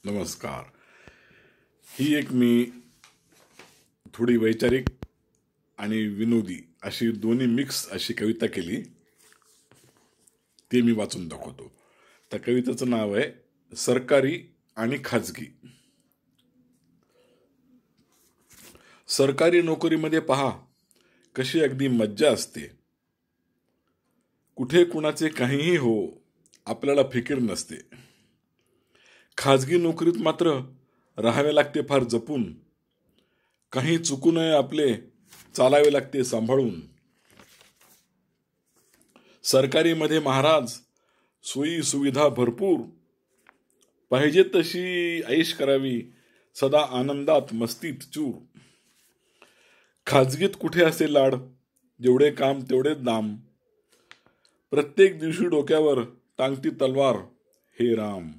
नमस्कार. ही एक मी थोडी वैचारिक आणि विनोदी अशी दोन्ही मिक्स अशी कविता केली. ती मी वाचून दाखवतो. त्या कवितेचं नाव आहे सरकारी आणि खाजगी. सरकारी नोकरीमध्ये पहा कशी अगदी मज्जा असते. कुठे कुणाचे काहीही हो, आपल्याला फिकीर नसते. खाजगी नोकरीत मात्र राहावे लागते फार जपून. काही चुकू नये आपले, चालावे लागते सांभाळून. सरकारीमध्ये महाराज, सोयी सुविधा भरपूर. पाहिजे तशी ऐश करावी, सदा आनंदात मस्तीत चूर. खाजगीत कुठे असे लाड, जेवढे काम तेवढेच दाम. प्रत्येक दिवशी डोक्यावर टांगती तलवार, हे राम.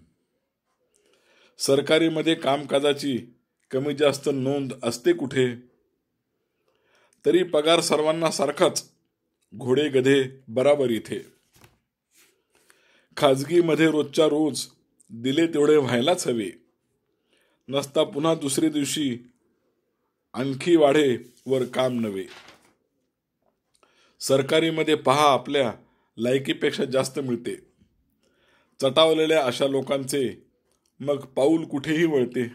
सरकारीमध्ये कामकाजाची कमी जास्त नोंद असते कुठे. तरी पगार सर्वांना सारखाच, घोडे गधे बराबर इथे. खाजगीमध्ये रोजच्या रोज दिले तेवढे व्हायलाच हवे. नसता पुन्हा दुसरे दिवशी आणखी वाढे वर काम नवे. सरकारीमध्ये पहा आपल्या लायकीपेक्षा जास्त मिळते. चटावलेल्या अशा लोकांचे मग पाऊल कुठेही वळते.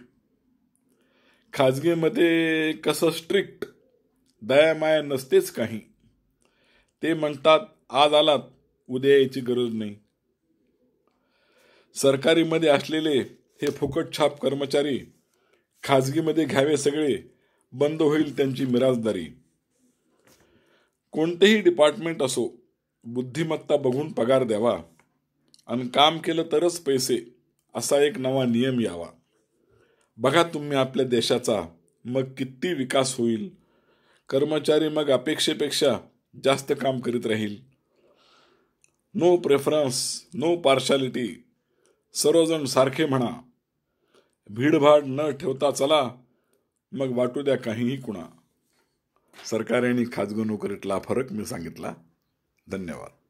खाजगीमध्ये कसं स्ट्रिक्ट, दयामाया नसतेच काही. ते म्हणतात आज आलात, उद्या यायची गरज नाही. सरकारीमध्ये असलेले हे फुकटछाप कर्मचारी खाजगीमध्ये घ्यावे सगळे, बंद होईल त्यांची मिराजदारी. कोणतेही डिपार्टमेंट असो, बुद्धिमत्ता बघून पगार द्यावा. आणि काम केलं तरच पैसे, असा एक नवा नियम यावा. बघा तुम्ही आपल्या देशाचा मग किती विकास होईल. कर्मचारी मग अपेक्षेपेक्षा जास्त काम करीत राहील. नो प्रेफरन्स, नो पार्शालिटी, सर्वजण सारखे म्हणा. भीडभाड न ठेवता चला, मग वाटू द्या काहीही कुणा. सरकारी आणि खाजगी नोकरीतला फरक मी सांगितला. धन्यवाद.